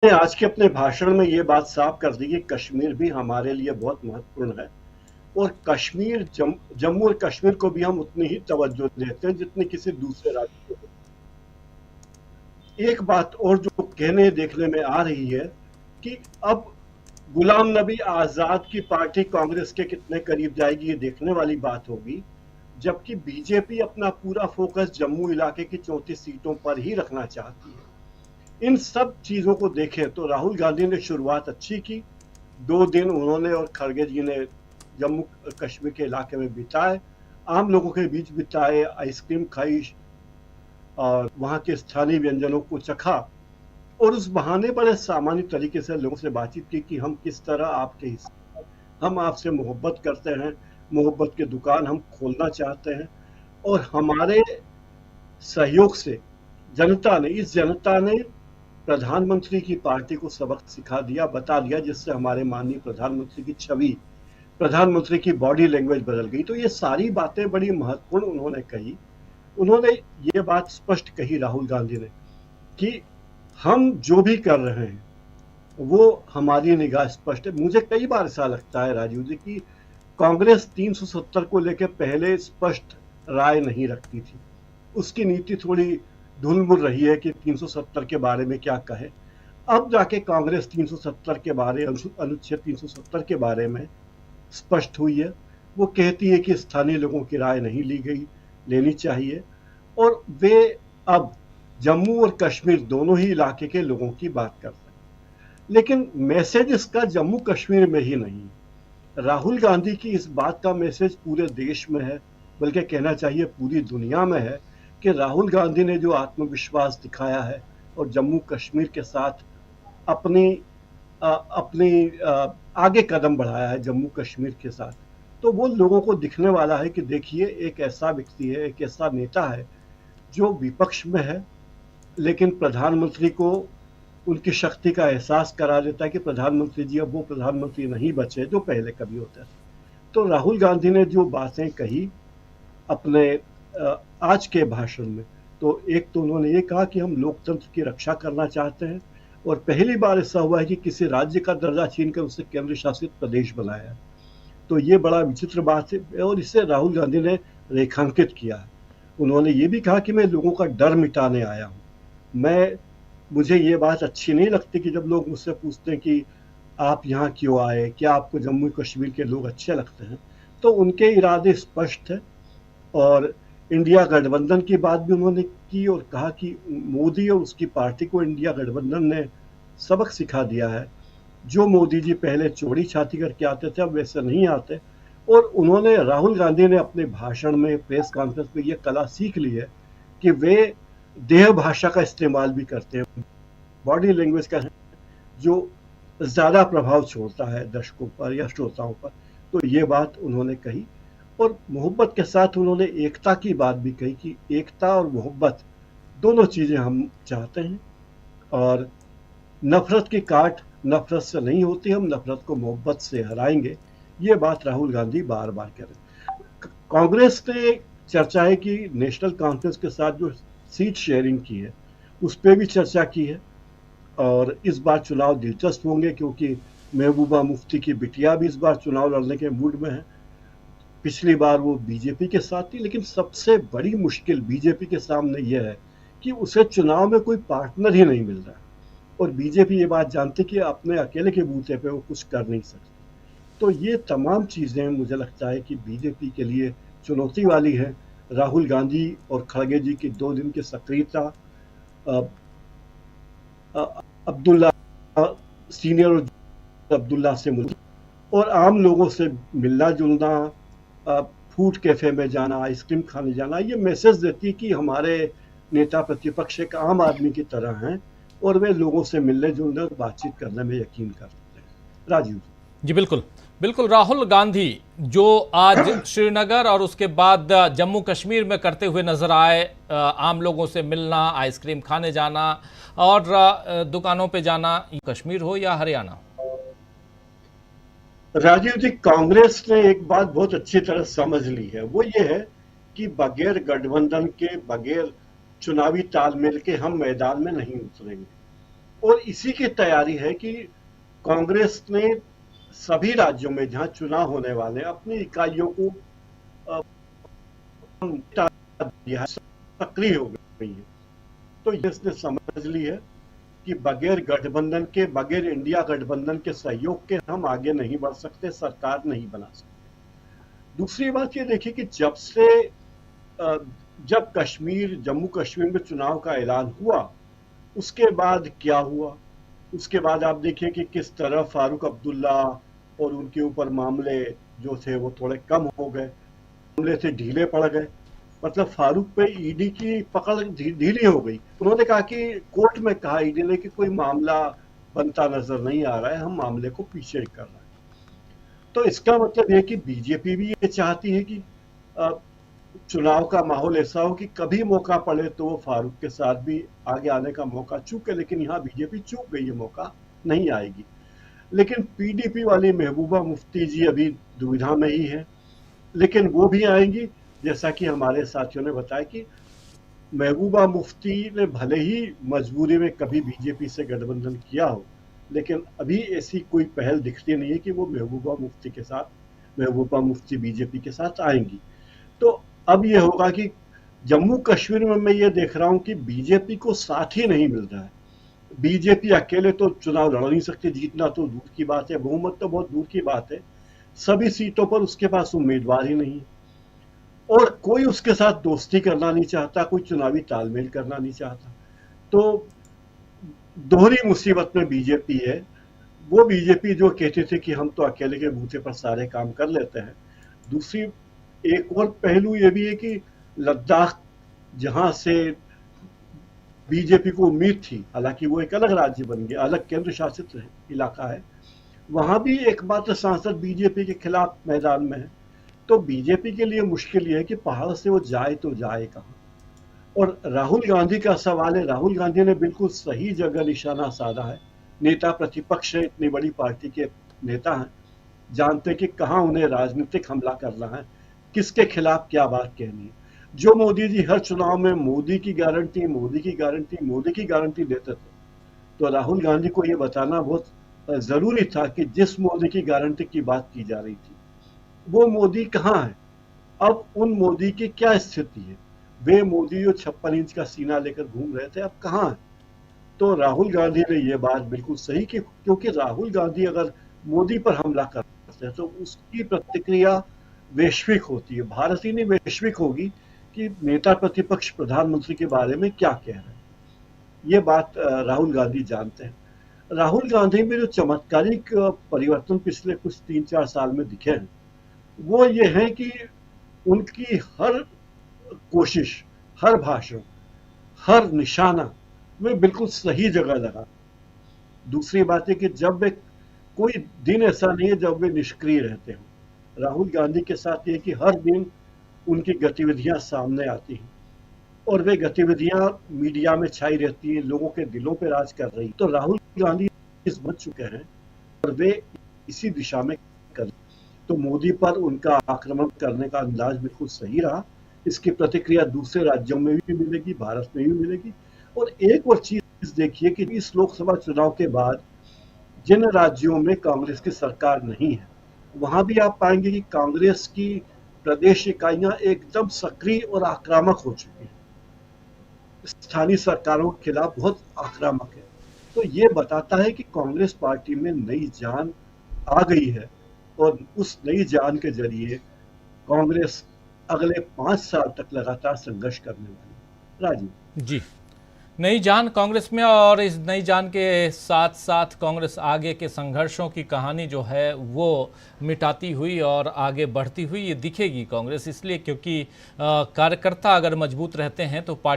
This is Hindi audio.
आज के अपने भाषण में ये बात साफ कर दी कि कश्मीर भी हमारे लिए बहुत महत्वपूर्ण है और जम्मू और कश्मीर को भी हम उतनी ही तवज्जो देते हैं जितनी किसी दूसरे राज्य को। एक बात और जो कहने देखने में आ रही है कि अब गुलाम नबी आजाद की पार्टी कांग्रेस के कितने करीब जाएगी, ये देखने वाली बात होगी। जबकि बीजेपी अपना पूरा फोकस जम्मू इलाके की 34 सीटों पर ही रखना चाहती है। इन सब चीजों को देखें तो राहुल गांधी ने शुरुआत अच्छी की। 2 दिन उन्होंने और खड़गे जी ने जम्मू कश्मीर के इलाके में बिताए, आम लोगों के बीच बिताए, आइसक्रीम खाई और वहाँ के स्थानीय व्यंजनों को चखा और उस बहाने बड़े सामान्य तरीके से लोगों से बातचीत की कि हम किस तरह आपके हिस्से, हम आपसे मोहब्बत करते हैं, मोहब्बत की दुकान हम खोलना चाहते हैं और हमारे सहयोग से इस जनता ने प्रधानमंत्री की पार्टी को सबक सिखा दिया, बता दिया, जिससे हमारे माननीय प्रधानमंत्री की छवि, प्रधानमंत्री की बॉडी लैंग्वेज बदल गई। तो ये सारी बातें बड़ी महत्वपूर्ण उन्होंने कही। उन्होंने ये बात स्पष्ट कही राहुल गांधी ने कि हम जो भी कर रहे हैं वो हमारी निगाह स्पष्ट है। मुझे कई बार ऐसा लगता है राजीव जी कि कांग्रेस 370 को लेकर पहले स्पष्ट राय नहीं रखती थी। उसकी नीति थोड़ी धुलमुल रही है कि 370 के बारे में क्या कहे। अब जाके कांग्रेस 370 के बारे, अनुच्छेद 370 के बारे में स्पष्ट हुई है। वो कहती है कि स्थानीय लोगों की राय नहीं लेनी चाहिए और वे अब जम्मू और कश्मीर दोनों ही इलाके के लोगों की बात करते हैं। लेकिन मैसेज इसका जम्मू कश्मीर में ही नहीं, राहुल गांधी की इस बात का मैसेज पूरे देश में है, बल्कि कहना चाहिए पूरी दुनिया में है कि राहुल गांधी ने जो आत्मविश्वास दिखाया है और जम्मू कश्मीर के साथ अपनी आगे कदम बढ़ाया है जम्मू कश्मीर के साथ, तो वो लोगों को दिखने वाला है कि देखिए एक ऐसा व्यक्ति है, एक ऐसा नेता है जो विपक्ष में है लेकिन प्रधानमंत्री को उनकी शक्ति का एहसास करा देता है कि प्रधानमंत्री जी अब वो प्रधानमंत्री नहीं बचे जो पहले कभी होते थे। तो राहुल गांधी ने जो बातें कही अपने आज के भाषण में, तो एक तो उन्होंने ये कहा कि हम लोकतंत्र की रक्षा करना चाहते हैं और पहली बार ऐसा हुआ है कि किसी राज्य का दर्जा छीनकर उसे केंद्र शासित प्रदेश बनाया है। तो ये बड़ा विचित्र बात है और इसे राहुल गांधी ने रेखांकित किया है। उन्होंने ये भी कहा कि मैं लोगों का डर मिटाने आया हूँ। मुझे ये बात अच्छी नहीं लगती कि जब लोग मुझसे पूछते हैं कि आप यहाँ क्यों आए, क्या आपको जम्मू कश्मीर के लोग अच्छे लगते हैं, तो उनके इरादे स्पष्ट है। और इंडिया गठबंधन की बात भी उन्होंने की और कहा कि मोदी और उसकी पार्टी को इंडिया गठबंधन ने सबक सिखा दिया है। जो मोदी जी पहले चौड़ी छाती करके आते थे अब वैसे नहीं आते। और राहुल गांधी ने अपने भाषण में, प्रेस कॉन्फ्रेंस में ये कला सीख ली है कि वे देह भाषा का इस्तेमाल भी करते हैं, बॉडी लैंग्वेज का, जो ज्यादा प्रभाव छोड़ता है दर्शकों पर या श्रोताओं पर। तो ये बात उन्होंने कही और मोहब्बत के साथ उन्होंने एकता की बात भी कही कि एकता और मोहब्बत दोनों चीजें हम चाहते हैं और नफरत की काट नफरत से नहीं होती, हम नफरत को मोहब्बत से हराएंगे। ये बात राहुल गांधी बार बार कह रहे। कांग्रेस ने चर्चा है कि नेशनल कॉन्फ्रेंस के साथ जो सीट शेयरिंग की है उस पर भी चर्चा की है और इस बार चुनाव दिलचस्प होंगे क्योंकि महबूबा मुफ्ती की बिटिया भी इस बार चुनाव लड़ने के मूड में है। पिछली बार वो बीजेपी के साथ थी, लेकिन सबसे बड़ी मुश्किल बीजेपी के सामने यह है कि उसे चुनाव में कोई पार्टनर ही नहीं मिल रहा और बीजेपी ये बात जानती कि अपने अकेले के बूते पे वो कुछ कर नहीं सकती। तो ये तमाम चीजें मुझे लगता है कि बीजेपी के लिए चुनौती वाली है। राहुल गांधी और खड़गे जी की 2 दिन की सक्रियता, अब्दुल्ला सीनियर अब्दुल्ला से मुलाकात और आम लोगों से मिलना जुलना, फूड कैफे में जाना, आइसक्रीम खाने जाना, ये मैसेज देती है कि हमारे नेता प्रतिपक्ष एक आम आदमी की तरह हैं और वे लोगों से मिलने जुलने और बातचीत करने में यकीन करते हैं। राजीव जी बिल्कुल बिल्कुल। राहुल गांधी जो आज श्रीनगर और उसके बाद जम्मू कश्मीर में करते हुए नजर आए, आम लोगों से मिलना, आइसक्रीम खाने जाना और दुकानों पे जाना, कश्मीर हो या हरियाणा। राजीव जी, कांग्रेस ने एक बात बहुत अच्छी तरह समझ ली है, वो ये है कि बगैर गठबंधन के, बगैर चुनावी तालमेल के हम मैदान में नहीं उतरेंगे। और इसी की तैयारी है कि कांग्रेस ने सभी राज्यों में जहां चुनाव होने वाले हैं अपनी इकाइयों को हटा दिया है, सक्रिय हो गई है। तो इसने समझ ली है कि बगैर गठबंधन के, बगैर इंडिया गठबंधन के सहयोग के हम आगे नहीं बढ़ सकते, सरकार नहीं बना सकते। दूसरी बात ये देखिए कि जब जम्मू कश्मीर में चुनाव का ऐलान हुआ, उसके बाद क्या हुआ, उसके बाद आप देखिए कि किस तरह फारूक अब्दुल्ला और उनके ऊपर मामले जो थे वो थोड़े कम हो गए, मामले से ढीले पड़ गए। मतलब फारूक पे ईडी की पकड़ ढीली हो गई। उन्होंने कहा कि कोर्ट में कहा ईडी ने कि कोई मामला बनता नजर नहीं आ रहा है, हम मामले को पीछे कर रहे हैं। तो इसका मतलब यह कि बीजेपी भी ये चाहती है कि चुनाव का माहौल ऐसा हो कि कभी मौका पड़े तो वो फारूक के साथ भी आगे आने का मौका चूके, लेकिन यहाँ बीजेपी चूक गई, ये मौका नहीं आएगी। लेकिन पीडीपी वाली महबूबा मुफ्ती जी अभी दुविधा में ही है, लेकिन वो भी आएंगी। जैसा कि हमारे साथियों ने बताया कि महबूबा मुफ्ती ने भले ही मजबूरी में कभी बीजेपी से गठबंधन किया हो, लेकिन अभी ऐसी कोई पहल दिखती नहीं है कि वो महबूबा मुफ्ती बीजेपी के साथ आएंगी। तो अब ये होगा कि जम्मू कश्मीर में मैं ये देख रहा हूं कि बीजेपी को साथ ही नहीं मिल रहा है। बीजेपी अकेले तो चुनाव लड़ नहीं सकती, जीतना तो दूर की बात है, बहुमत तो बहुत दूर की बात है। सभी सीटों पर उसके पास उम्मीदवार ही नहीं है और कोई उसके साथ दोस्ती करना नहीं चाहता, कोई चुनावी तालमेल करना नहीं चाहता। तो दोहरी मुसीबत में बीजेपी है। वो बीजेपी जो कहते थे कि हम तो अकेले के बूते पर सारे काम कर लेते हैं। दूसरी एक और पहलू ये भी है कि लद्दाख, जहां से बीजेपी को उम्मीद थी, हालांकि वो एक अलग राज्य बन गया, अलग केंद्र शासित इलाका है, वहां भी एकमात्र सांसद बीजेपी के खिलाफ मैदान में है। तो बीजेपी के लिए मुश्किल ये है कि पहाड़ से वो जाए तो जाए कहां। और राहुल गांधी का सवाल है, राहुल गांधी ने बिल्कुल सही जगह निशाना साधा है। नेता प्रतिपक्ष है, इतनी बड़ी पार्टी के नेता हैं, जानते कि कहां उन्हें राजनीतिक हमला करना है, किसके खिलाफ क्या बात कहनी है। जो मोदी जी हर चुनाव में मोदी की गारंटी, मोदी की गारंटी, मोदी की गारंटी देते थे, तो राहुल गांधी को यह बताना बहुत जरूरी था कि जिस मोदी की गारंटी की बात की जा रही थी वो मोदी कहां है, अब उन मोदी की क्या स्थिति है। वे मोदी जो 56 इंच का सीना लेकर घूम रहे थे अब कहां है। तो राहुल गांधी ने यह बात बिल्कुल सही की, क्योंकि राहुल गांधी अगर मोदी पर हमला करते हैं तो उसकी प्रतिक्रिया वैश्विक होती है, भारत ही नहीं वैश्विक होगी कि नेता प्रतिपक्ष प्रधानमंत्री के बारे में क्या कह रहे हैं। ये बात राहुल गांधी जानते हैं। राहुल गांधी में जो चमत्कारिक परिवर्तन पिछले कुछ 3-4 साल में दिखे हैं वो ये है कि उनकी हर कोशिश, हर भाषण, हर निशाना वे बिल्कुल सही जगह लगा। दूसरी बात है कि जब वे, कोई दिन ऐसा नहीं है जब वे निष्क्रिय रहते हो। राहुल गांधी के साथ ये कि हर दिन उनकी गतिविधियां सामने आती हैं और वे गतिविधियां मीडिया में छाई रहती हैं, लोगों के दिलों पर राज कर रही। तो राहुल गांधी इस बच चुके हैं और वे इसी दिशा में कर। तो मोदी पर उनका आक्रमण करने का अंदाज बिल्कुल सही रहा। इसकी प्रतिक्रिया दूसरे राज्यों में भी मिलेगी, भारत में भी मिलेगी। और एक और चीज देखिए कि इस लोकसभा चुनाव के बाद जिन राज्यों में कांग्रेस की सरकार नहीं है वहां भी आप पाएंगे कि कांग्रेस की प्रदेश इकाइयां एकदम सक्रिय और आक्रामक हो चुकी हैं, स्थानीय सरकारों के खिलाफ बहुत आक्रामक है। तो ये बताता है कि कांग्रेस पार्टी में नई जान आ गई है और उस नई जान के जरिए कांग्रेस अगले 5 साल तक लगातार संघर्ष करने वाली। राजीव जी, नई जान कांग्रेस में, और इस नई जान के साथ साथ कांग्रेस आगे के संघर्षों की कहानी जो है वो मिटाती हुई और आगे बढ़ती हुई ये दिखेगी कांग्रेस, इसलिए क्योंकि कार्यकर्ता अगर मजबूत रहते हैं तो पार्टी